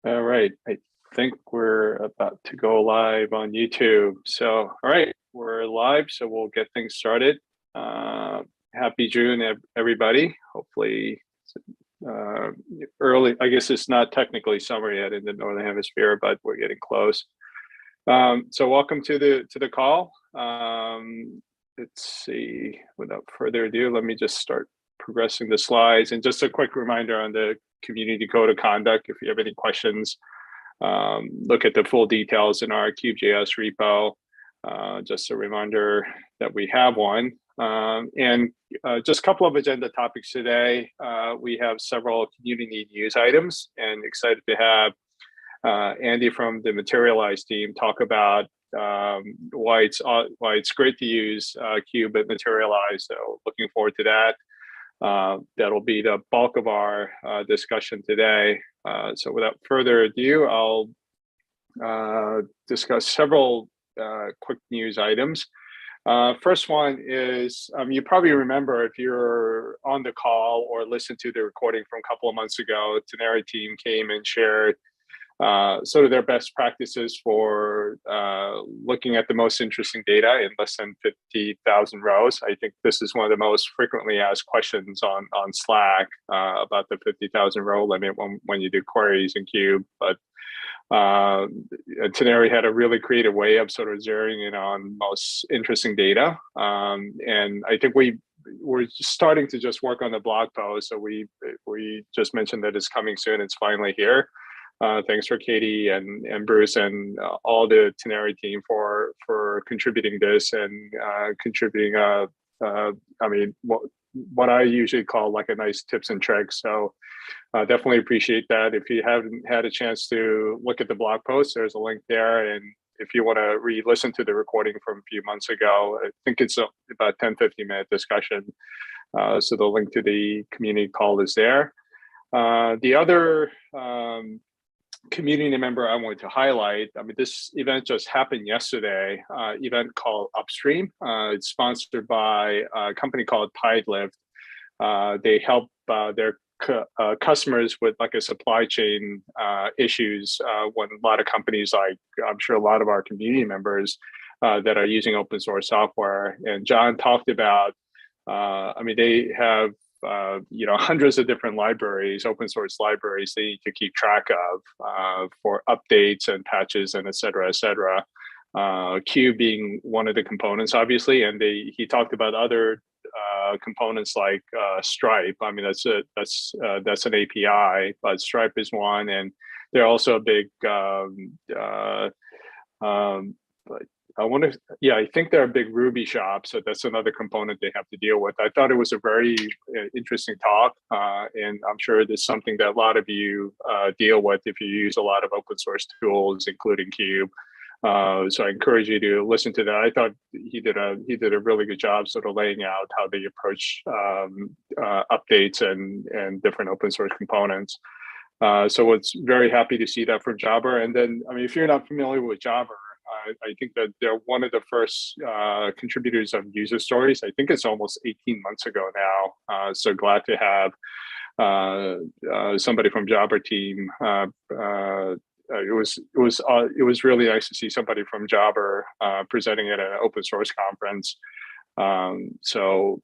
All right, I think we're about to go live on YouTube. So, all right, we're live, so we'll get things started. Happy June, everybody. Hopefully, uh, early. I guess it's not technically summer yet in the Northern Hemisphere, but we're getting close. So, welcome to the call. Let's see. Without further ado, let me just start progressing the slides. And just a quick reminder on the community code of conduct. If you have any questions, look at the full details in our Cube.js repo. Just a reminder that we have one. And just a couple of agenda topics today. We have several community news items, and excited to have Andy from the Materialize team talk about why it's great to use Cube at Materialize. So looking forward to that. That'll be the bulk of our discussion today. So without further ado, I'll discuss several quick news items. First one is, you probably remember, if you're on the call or listened to the recording from a couple of months ago, Teneri team came and shared sort of their best practices for looking at the most interesting data in less than 50,000 rows. I think this is one of the most frequently asked questions on Slack about the 50,000 row limit when you do queries in Cube. But Teneri had a really creative way of sort of zeroing in on most interesting data. And I think we're starting to just work on the blog post. So we just mentioned that it's coming soon. It's finally here. Thanks for Katie and Bruce and all the Teneri team for contributing this and contributing. I mean, what I usually call like a nice tips and tricks. So definitely appreciate that. If you haven't had a chance to look at the blog post, there's a link there. And if you want to re-listen to the recording from a few months ago, I think it's about 10-15 minute discussion. So the link to the community call is there. The other community member I wanted to highlight, I mean, this event just happened yesterday, event called Upstream. It's sponsored by a company called TideLift. They help their customers with like a supply chain issues when a lot of companies, like I'm sure a lot of our community members that are using open source software. And John talked about, I mean, they have hundreds of different libraries, open source libraries they need to keep track of for updates and patches and et cetera, et cetera. Cube being one of the components, obviously, and he talked about other components like Stripe. I mean, that's an API, but Stripe is one, and they're also a big. I think they're a big Ruby shop, so that's another component they have to deal with. I thought it was a very interesting talk, and I'm sure there's something that a lot of you deal with if you use a lot of open source tools, including Cube. So I encourage you to listen to that. I thought he did a really good job sort of laying out how they approach updates and different open source components. So it's very happy to see that from Jabber. And then, I mean, if you're not familiar with Jabber, I think that they're one of the first contributors of user stories. I think it's almost 18 months ago now. So glad to have somebody from Jabber team. It was really nice to see somebody from Jabber presenting at an open source conference. So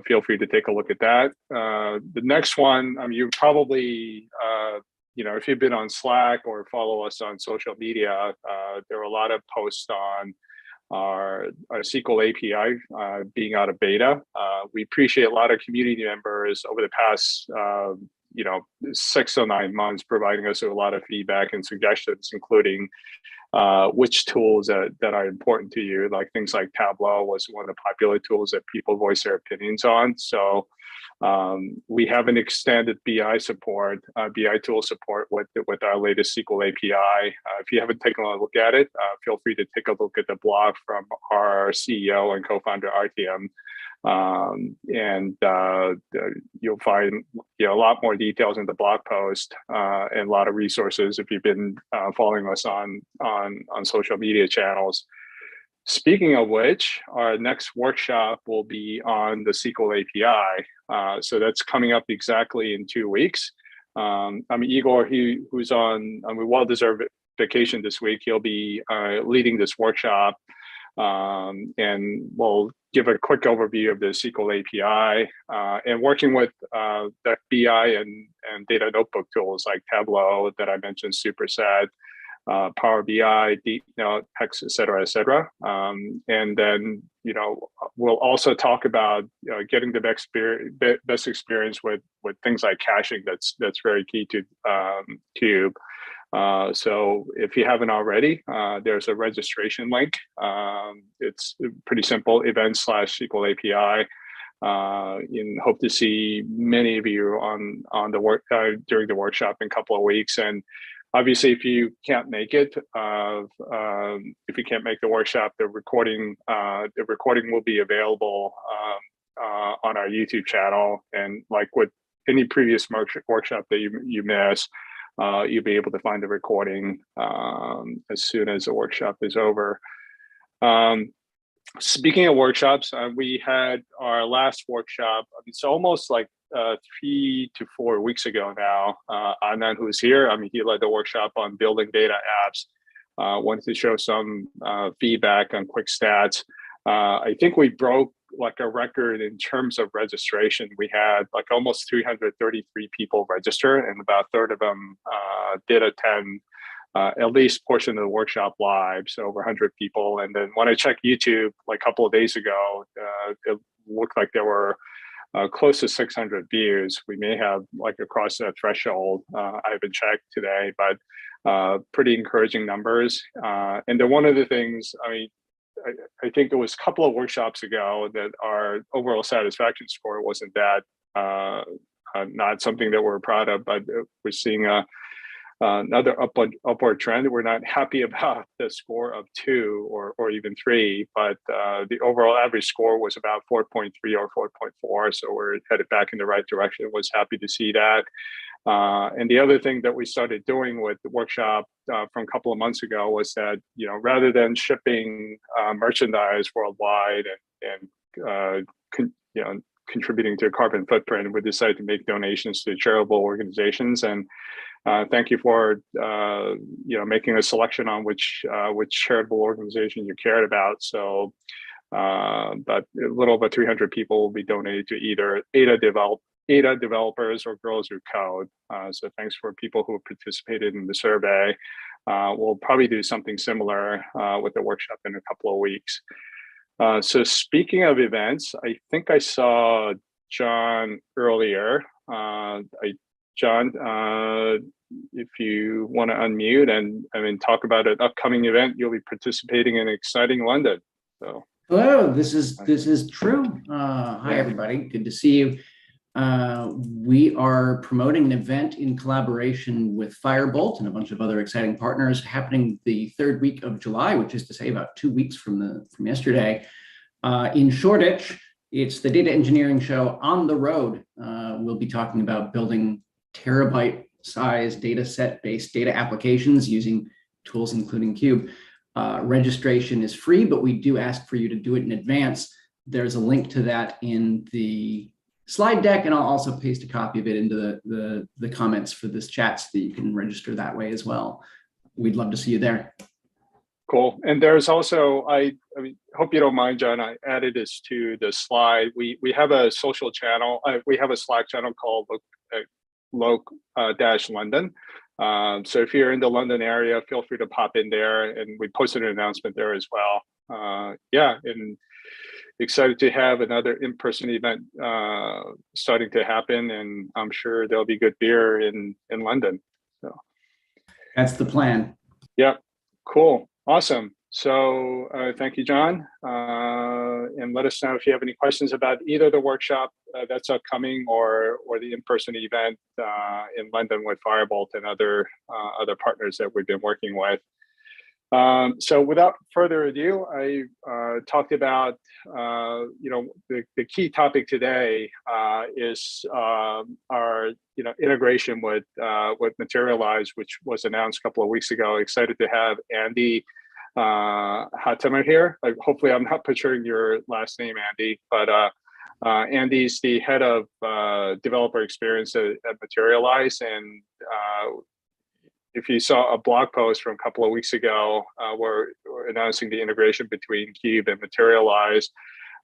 feel free to take a look at that. The next one, you probably if you've been on Slack or follow us on social media, there are a lot of posts on our SQL API being out of beta. We appreciate a lot of community members over the past 6 or 9 months providing us with a lot of feedback and suggestions, including which tools that are important to you. Like things like Tableau was one of the popular tools that people voice their opinions on. So we have an extended BI tool support with our latest SQL API. If you haven't taken a look at it, feel free to take a look at the blog from our CEO and co-founder Artyom. And you'll find a lot more details in the blog post and a lot of resources if you've been following us on social media channels. Speaking of which, our next workshop will be on the SQL API. So that's coming up exactly in 2 weeks. Igor, who's on well-deserved vacation this week. He'll be leading this workshop, and we'll give a quick overview of the SQL API and working with the BI and data notebook tools like Tableau that I mentioned, Superset, Power BI, Deep Note, Hex, et cetera. And then, we'll also talk about getting the best experience with things like caching. That's very key to Cube. So if you haven't already, there's a registration link. It's pretty simple, events/SQL API. And hope to see many of you on the work during the workshop in a couple of weeks. And obviously, if you can't make it, if you can't make the workshop, the recording will be available on our YouTube channel. And like with any previous workshop that you miss, you'll be able to find the recording as soon as the workshop is over. Speaking of workshops, we had our last workshop. It's almost like 3 to 4 weeks ago now. Anand, who's here, he led the workshop on building data apps. Wanted to show some feedback on quick stats. I think we broke like a record in terms of registration. We had like almost 333 people register, and about a third of them did attend at least portion of the workshop live, so over 100 people. And then when I checked YouTube like a couple of days ago, it looked like there were close to 600 views. We may have like across that threshold. I haven't checked today, but pretty encouraging numbers. And then one of the things, I think it was a couple of workshops ago that our overall satisfaction score wasn't that, not something that we're proud of, but we're seeing another upward trend. We're not happy about the score of 2 or even 3, but the overall average score was about 4.3 or 4.4. So we're headed back in the right direction. Was happy to see that. And the other thing that we started doing with the workshop from a couple of months ago was that, rather than shipping merchandise worldwide and contributing to a carbon footprint, we decided to make donations to charitable organizations. And thank you for making a selection on which charitable organization you cared about. So, but a little over 300 people will be donated to either Ada developers or Girls Who Code. So thanks for people who participated in the survey. We'll probably do something similar with the workshop in a couple of weeks. So speaking of events, I think I saw John earlier. John, if you want to unmute and talk about an upcoming event, you'll be participating in Exciting London. So hello, this is true. Hi everybody, good to see you. We are promoting an event in collaboration with Firebolt and a bunch of other exciting partners happening the 3rd week of July, which is to say about 2 weeks from yesterday, in Shoreditch. It's the Data Engineering Show on the road. We'll be talking about building terabyte-size data set-based data applications using tools including Cube. Registration is free, but we do ask for you to do it in advance. There's a link to that in the slide deck, and I'll also paste a copy of it into the comments for this chat so that you can register that way as well. We'd love to see you there. Cool. And there's also, I hope you don't mind, John, I added this to the slide. We have a social channel. We have a Slack channel called London. So if you're in the London area, feel free to pop in there, and we posted an announcement there as well. And excited to have another in-person event starting to happen, and I'm sure there'll be good beer in London. So that's the plan. Yep. Cool. Awesome. So thank you, John. And let us know if you have any questions about either the workshop that's upcoming or the in-person event in London with Firebolt and other partners that we've been working with. So without further ado, I talked about, the key topic today is our, integration with Materialize, which was announced a couple of weeks ago. Excited to have Andy Hatamer here. Hopefully I'm not butchering your last name, Andy, but Andy's the head of developer experience at Materialize, and if you saw a blog post from a couple of weeks ago, we're announcing the integration between Cube and Materialize.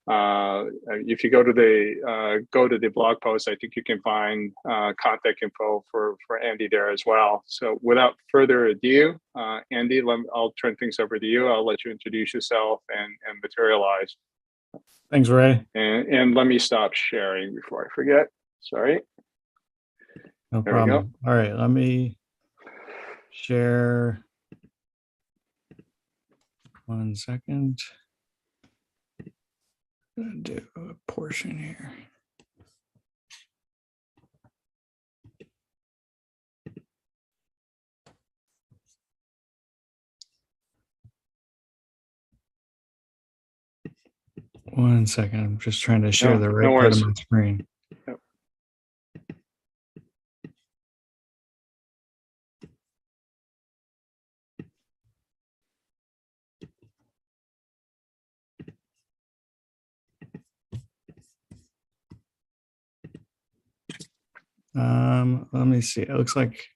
If you go to the blog post, I think you can find contact info for Andy there as well. So without further ado, Andy, I'll turn things over to you. I'll let you introduce yourself and Materialize. Thanks, Ray. And let me stop sharing before I forget. Sorry. No There problem. All right, let me share. 1 second. I'm gonna do a portion here. One second. I'm just trying to share the right part of my screen. Yep. Let me see. It looks like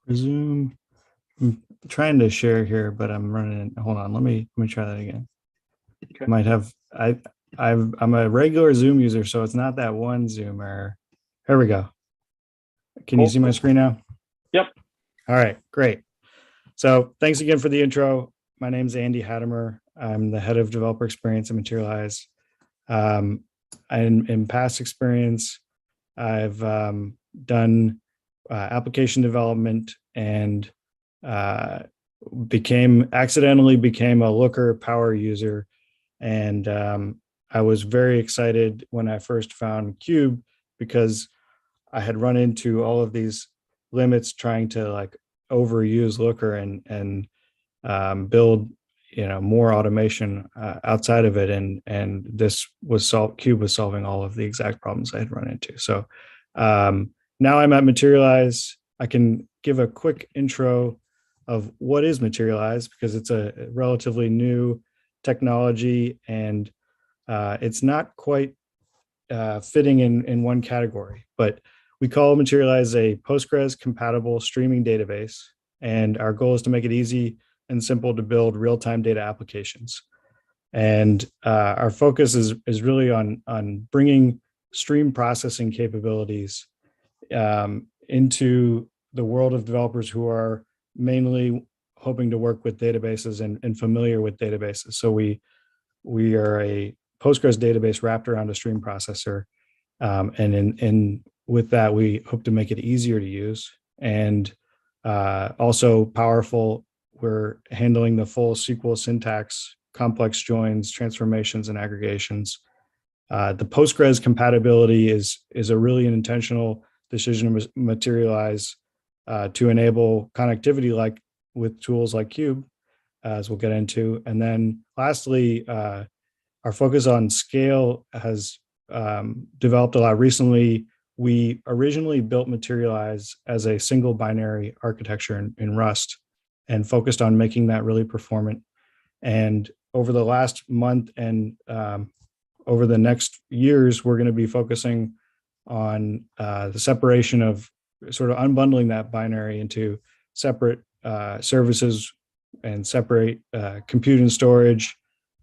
resume. I'm trying to share here, but I'm running. Hold on. Let me try that again. Okay. Might have I'm a regular Zoom user, so it's not that one Zoom error. Here we go. Can you see my screen now? Yep. All right, great. So thanks again for the intro. My name is Andy Hattemer. I'm the head of developer experience at Materialize. In past experience, I've done application development and accidentally became a Looker power user. And I was very excited when I first found Cube because I had run into all of these limits trying to like overuse Looker and build more automation outside of it, and this was Cube was solving all of the exact problems I had run into. So now I'm at Materialize. I can give a quick intro of what is Materialize because it's a relatively new technology and it's not quite fitting in one category, but we call Materialize a Postgres compatible streaming database, and our goal is to make it easy and simple to build real-time data applications. And our focus is really on bringing stream processing capabilities into the world of developers who are mainly hoping to work with databases and familiar with databases. So we are a Postgres database wrapped around a stream processor, and with that we hope to make it easier to use and also powerful. We're handling the full SQL syntax, complex joins, transformations, and aggregations. The Postgres compatibility is a really an intentional decision to Materialize to enable connectivity like with tools like Cube, as we'll get into. And then lastly, our focus on scale has developed a lot recently. We originally built Materialize as a single binary architecture in Rust and focused on making that really performant. And over the last month and over the next years, we're going to be focusing on the separation of sort of unbundling that binary into separate services and separate compute and storage,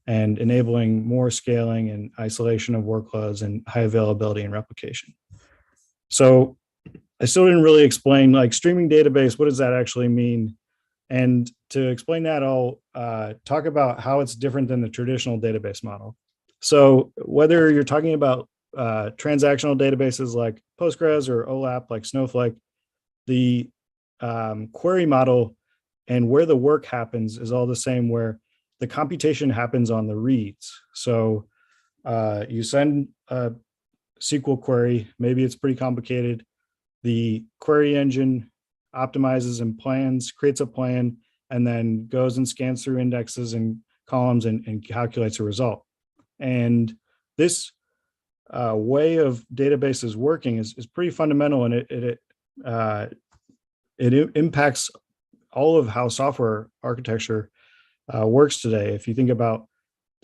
and enabling more scaling and isolation of workloads and high availability and replication. So I still didn't really explain like streaming database, what does that actually mean? And to explain that, I'll talk about how it's different than the traditional database model. So whether you're talking about transactional databases like Postgres or OLAP like Snowflake, the query model and where the work happens is all the same, where the computation happens on the reads. So you send a SQL query, maybe it's pretty complicated. The query engine optimizes and plans, creates a plan, and then goes and scans through indexes and columns and calculates a result. And this way of databases working is pretty fundamental, and it impacts all of how software architecture works today. If you think about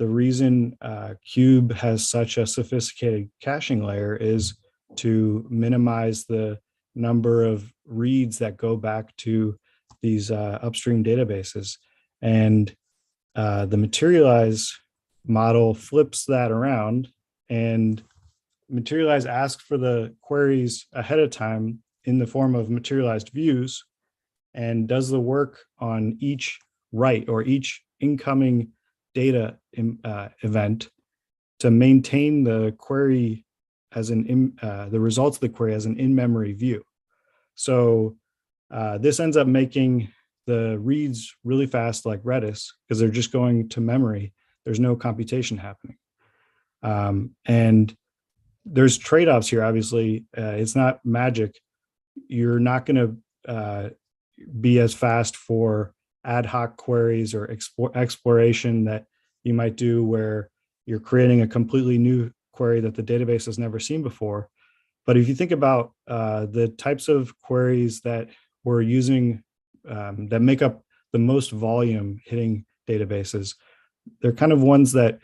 the reason Cube has such a sophisticated caching layer is to minimize the number of reads that go back to these upstream databases. And the Materialize model flips that around, and Materialize asks for the queries ahead of time in the form of materialized views and does the work on each write or each incoming data event to maintain the query as the results of the query as an in-memory view. So this ends up making the reads really fast, like Redis, because they're just going to memory. There's no computation happening. And there's trade-offs here, obviously. It's not magic. You're not going to be as fast for ad hoc queries or exploration that you might do where you're creating a completely new query that the database has never seen before. But if you think about the types of queries that we're using that make up the most volume hitting databases, they're kind of ones that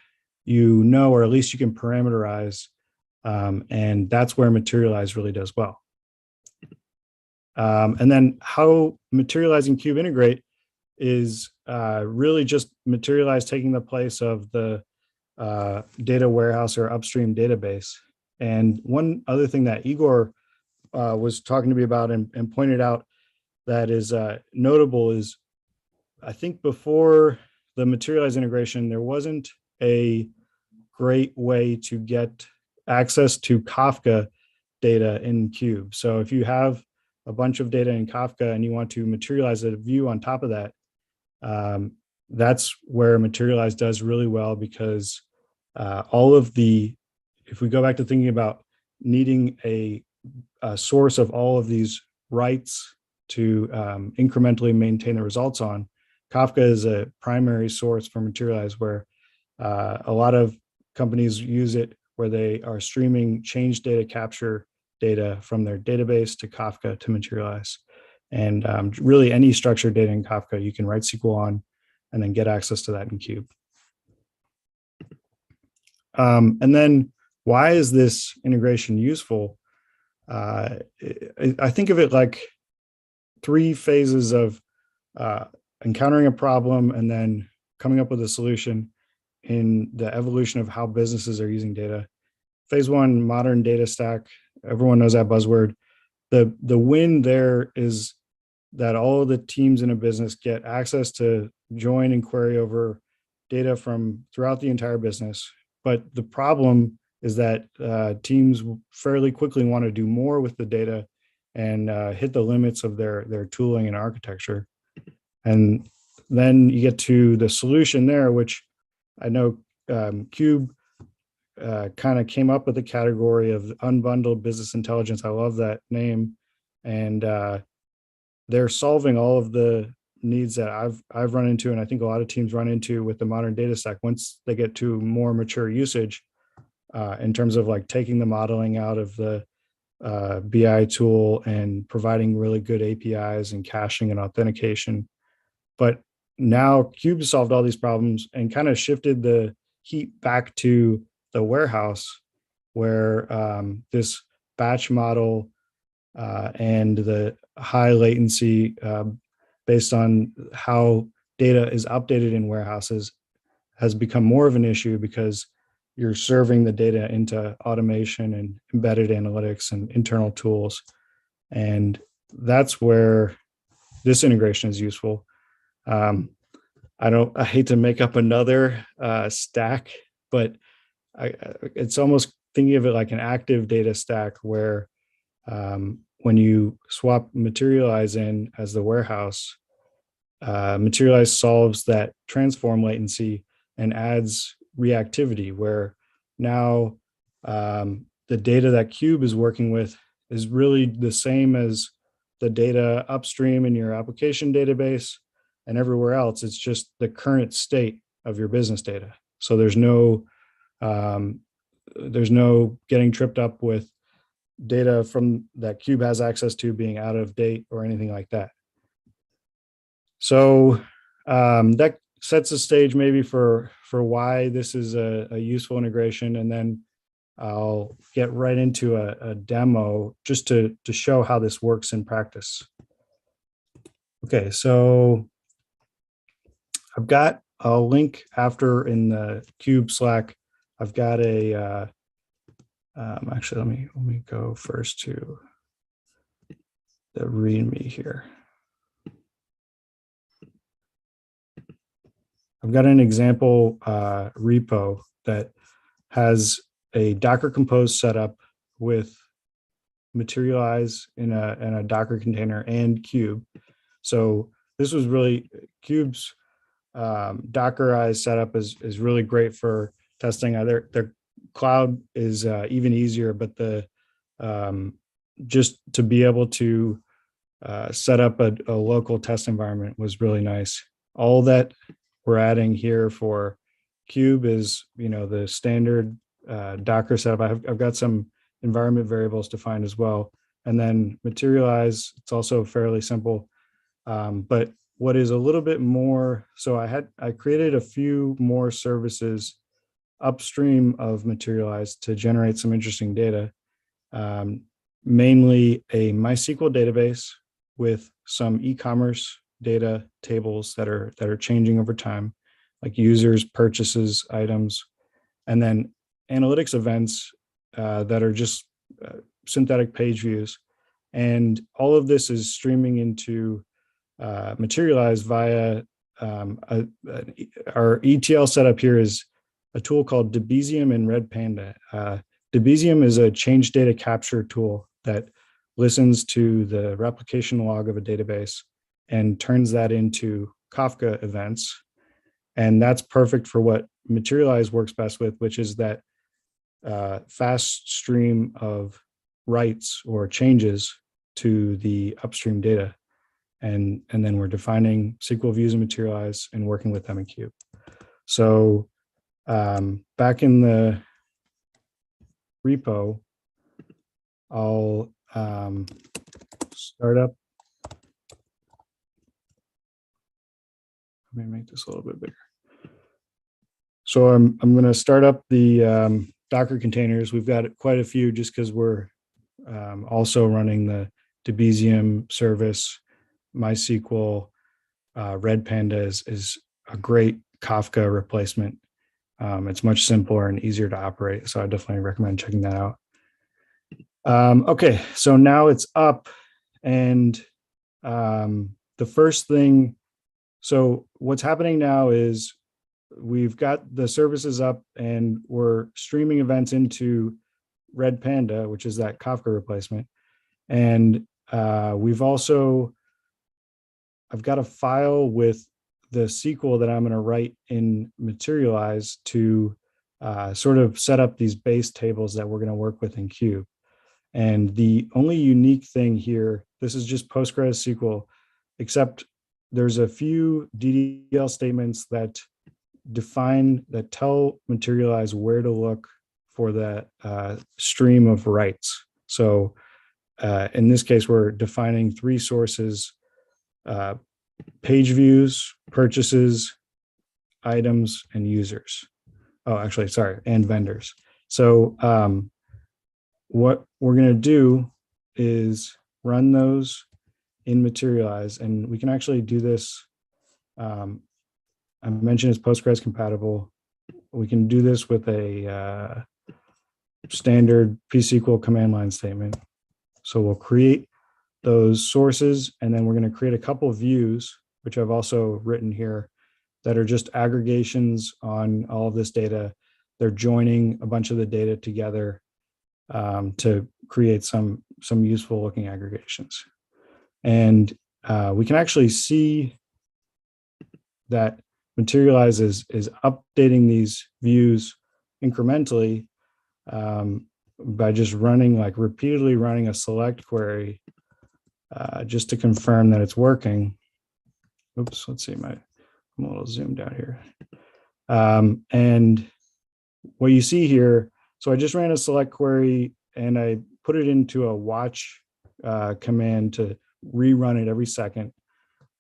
you know, or at least you can parameterize, and that's where Materialize really does well. And then how Materialize and Cube integrate is really just Materialize taking the place of the data warehouse or upstream database. And one other thing that Igor was talking to me about and pointed out that is notable is, I think before the Materialize integration, there wasn't a great way to get access to Kafka data in Cube. So if you have a bunch of data in Kafka and you want to materialize a view on top of that, that's where Materialize does really well, because if we go back to thinking about needing a source of all of these writes to incrementally maintain the results on, Kafka is a primary source for Materialize, where a lot of companies use it where they are streaming change data capture data from their database to Kafka to Materialize. And really any structured data in Kafka, you can write SQL on and then get access to that in Cube. And then why is this integration useful? I think of it like 3 phases of encountering a problem and then coming up with a solution in the evolution of how businesses are using data. Phase 1, modern data stack. Everyone knows that buzzword. The win there is that all of the teams in a business get access to join and query over data from throughout the entire business. But the problem is that teams fairly quickly want to do more with the data and hit the limits of their tooling and architecture. And then you get to the solution there, which I know Cube kind of came up with the category of unbundled business intelligence. I love that name. And they're solving all of the needs that I've run into, and I think a lot of teams run into with the modern data stack once they get to more mature usage, in terms of like taking the modeling out of the BI tool and providing really good APIs and caching and authentication. But now Cube solved all these problems and kind of shifted the heat back to the warehouse, where this batch model and the high latency based on how data is updated in warehouses has become more of an issue, because you're serving the data into automation and embedded analytics and internal tools. And that's where this integration is useful. I hate to make up another stack, but it's almost thinking of it like an active data stack, where when you swap Materialize in as the warehouse, Materialize solves that transform latency and adds reactivity, where now the data that Cube is working with is really the same as the data upstream in your application database and everywhere else. It's just the current state of your business data. So there's no getting tripped up with data from that Cube has access to being out of date or anything like that. So that sets the stage maybe for why this is a useful integration, and then I'll get right into a demo just to show how this works in practice. Okay, so I've got a link after in the Cube Slack. I've got a actually let me go first to the README here. I've got an example repo that has a Docker Compose setup with Materialize in a Docker container and Cube. So this was really Cube's Dockerized setup is really great for testing. Their cloud is even easier, but the just to be able to set up a local test environment was really nice. All that we're adding here for Cube is, the standard Docker setup. I've got some environment variables defined as well. And then Materialize, it's also fairly simple. But what is a little bit more, so I created a few more services upstream of Materialize to generate some interesting data. Mainly a MySQL database with some e-commerce data tables that are changing over time, like users, purchases, items, and then analytics events that are just synthetic page views. And all of this is streaming into Materialize via our ETL setup here is a tool called Debezium and Redpanda. Debezium is a change data capture tool that listens to the replication log of a database and turns that into Kafka events. And that's perfect for what Materialize works best with, which is that fast stream of writes or changes to the upstream data. And then we're defining SQL views in Materialize and working with them in Cube. So back in the repo, I'll start up. Let me make this a little bit bigger. So I'm going to start up the Docker containers. We've got quite a few just because we're also running the Debezium service. MySQL, Redpanda is a great Kafka replacement. It's much simpler and easier to operate, so I definitely recommend checking that out. Okay, so now it's up, and the first thing, so what's happening now is we've got the services up and we're streaming events into Redpanda, which is that Kafka replacement. And I've got a file with the SQL that I'm going to write in Materialize to sort of set up these base tables that we're going to work with in Cube. And the only unique thing here, this is just PostgreSQL, except there's a few DDL statements that tell Materialize where to look for that stream of writes. So in this case, we're defining three sources: page views, purchases, items, and users. Oh, actually, sorry, and vendors. So what we're going to do is run those in Materialize, and we can actually do this. I mentioned it's Postgres compatible. We can do this with a standard pSQL command line statement. So we'll create those sources, and then we're going to create a couple of views, which I've also written here, that are just aggregations on all of this data. They're joining a bunch of the data together to create some useful looking aggregations. And we can actually see that Materialize is updating these views incrementally by just repeatedly running a select query just to confirm that it's working. Oops, let's see, I'm a little zoomed out here. And what you see here, so I just ran a select query and I put it into a watch command to rerun it every second.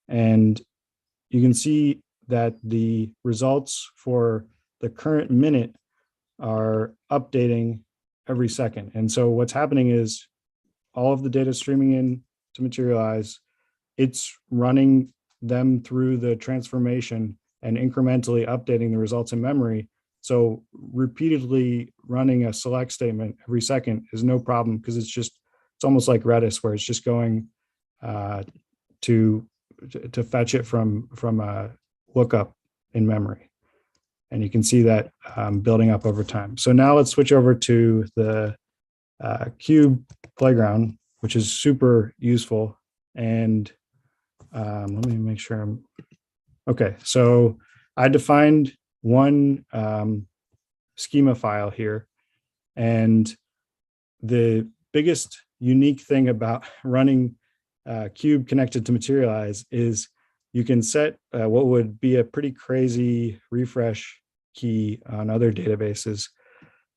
And you can see that the results for the current minute are updating every second. And so what's happening is all of the data streaming in to Materialize, it's running them through the transformation and incrementally updating the results in memory. So repeatedly running a select statement every second is no problem, because it's almost like Redis, where it's just going to fetch it from a lookup in memory. And you can see that building up over time. So now let's switch over to the Cube playground, which is super useful. And let me make sure I'm okay. So I defined one schema file here, and the biggest unique thing about running Cube connected to Materialize is you can set what would be a pretty crazy refresh key on other databases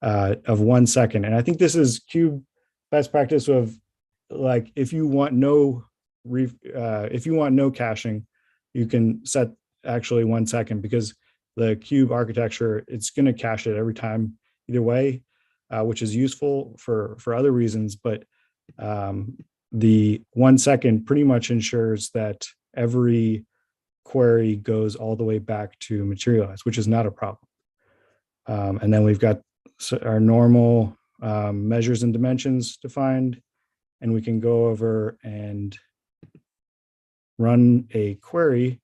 of 1 second. And I think this is Cube best practice of, like, if you want no caching, you can set actually 1 second, because the Cube architecture, it's going to cache it every time either way, which is useful for other reasons. But the 1 second pretty much ensures that every query goes all the way back to Materialize, which is not a problem. And then we've got our normal measures and dimensions defined, and we can go over and run a query.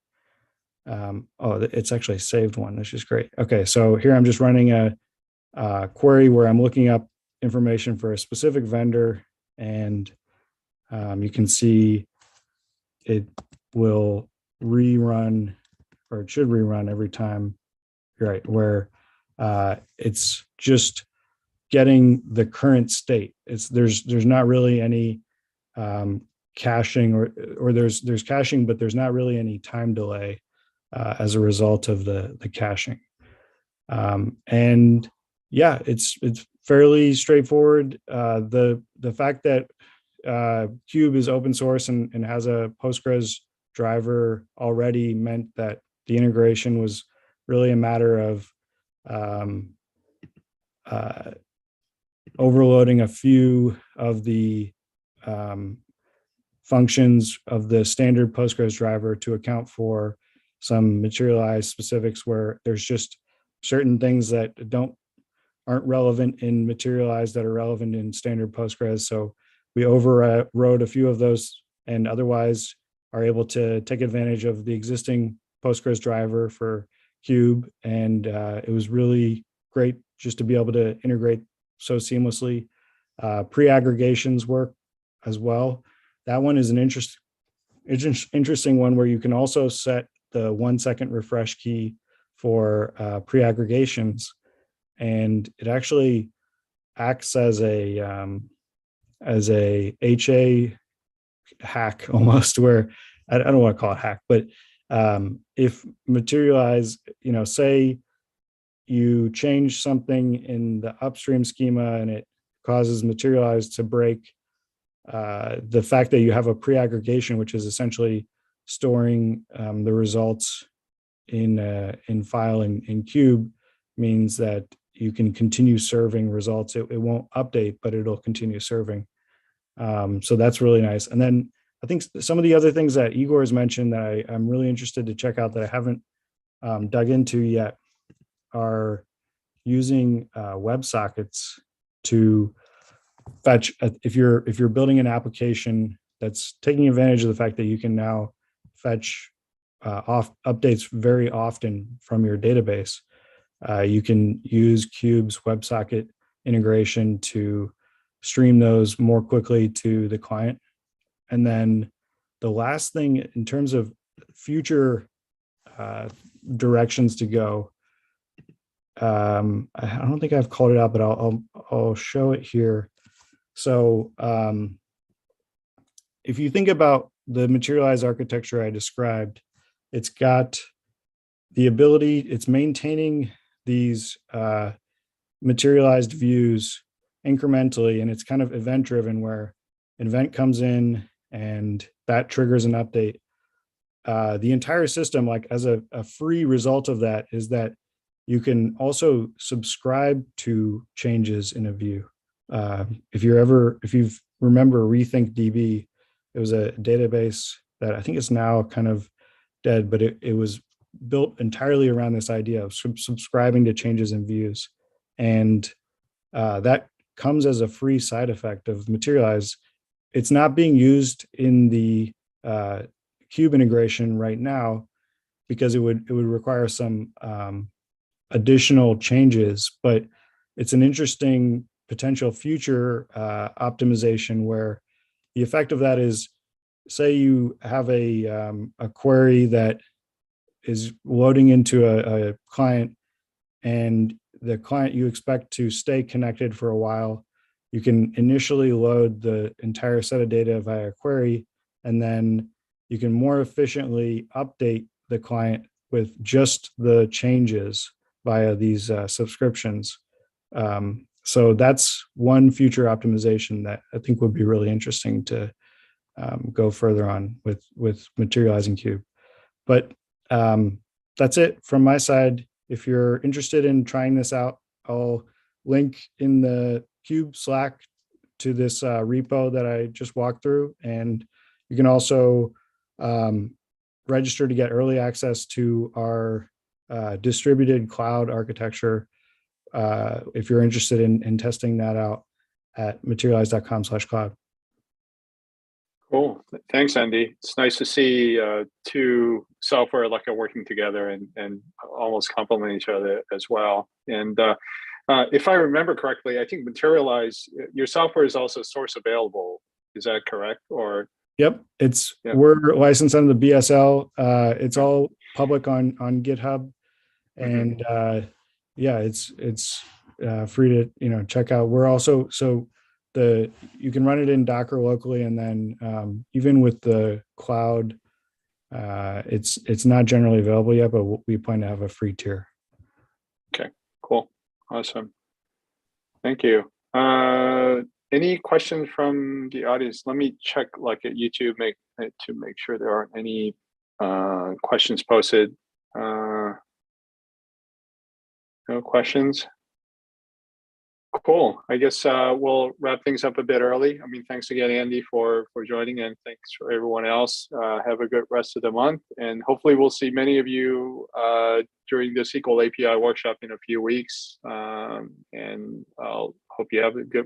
It's actually saved one, which is great. Okay, so here I'm just running a query where I'm looking up information for a specific vendor, and you can see it will rerun, or it should rerun every time, right, where it's just getting the current state. There's not really any caching, or there's caching, but there's not really any time delay as a result of the caching. And yeah, it's fairly straightforward. The fact that Cube is open source and has a Postgres driver already meant that the integration was really a matter of overloading a few of the functions of the standard Postgres driver to account for some Materialize specifics, where there's just certain things that aren't relevant in Materialize that are relevant in standard Postgres. So we overrode a few of those, and otherwise are able to take advantage of the existing Postgres driver for Cube. And it was really great just to be able to integrate so seamlessly. Pre-aggregations work as well. That one is an interesting one, where you can also set the 1 second refresh key for pre-aggregations, and it actually acts as a HA hack almost, where I don't want to call it hack, but if Materialize, say you change something in the upstream schema and it causes Materialize to break, the fact that you have a pre-aggregation, which is essentially storing the results in file in Cube, means that you can continue serving results. It won't update, but it'll continue serving. So that's really nice. And then I think some of the other things that Igor has mentioned that I'm really interested to check out that I haven't dug into yet are using WebSockets to fetch. If you're building an application that's taking advantage of the fact that you can now fetch updates very often from your database, you can use Cube's WebSocket integration to stream those more quickly to the client. And then the last thing in terms of future directions to go, I don't think I've called it out, but I'll show it here. So if you think about the Materialize architecture I described, it's got the ability, it's maintaining these materialized views incrementally, and it's kind of event driven, where an event comes in and that triggers an update. the entire system, like as a free result of that, is that you can also subscribe to changes in a view. If you remember Rethink DB, it was a database that I think is now kind of dead, but it was built entirely around this idea of subscribing to changes in views. And that comes as a free side effect of Materialize. It's not being used in the Cube integration right now because it would require some additional changes, but it's an interesting potential future optimization where the effect of that is, say you have a query that is loading into a client, and the client you expect to stay connected for a while. You can initially load the entire set of data via query, and then you can more efficiently update the client with just the changes via these subscriptions. So that's one future optimization that I think would be really interesting to go further on with Materializing Cube. But that's it from my side. If you're interested in trying this out, I'll link in the Cube Slack to this repo that I just walked through. And you can also register to get early access to our distributed cloud architecture if you're interested in testing that out at materialize.com/cloud. Cool. Thanks, Andy. It's nice to see two software like working together and almost complement each other as well. And if I remember correctly, I think Materialize, your software is also source available. Is that correct? Or Yep, we're licensed under the BSL. It's all public on GitHub, and it's free to check out. We're also you can run it in Docker locally, and then even with the cloud, it's not generally available yet, but we plan to have a free tier. Okay, cool, awesome, thank you. Any questions from the audience? Let me check at YouTube to make sure there aren't any questions posted. No questions. Cool. I guess we'll wrap things up a bit early. I mean, thanks again, Andy, for joining, and thanks for everyone else. Have a good rest of the month, and hopefully we'll see many of you during the SQL API workshop in a few weeks. And I'll hope you have a good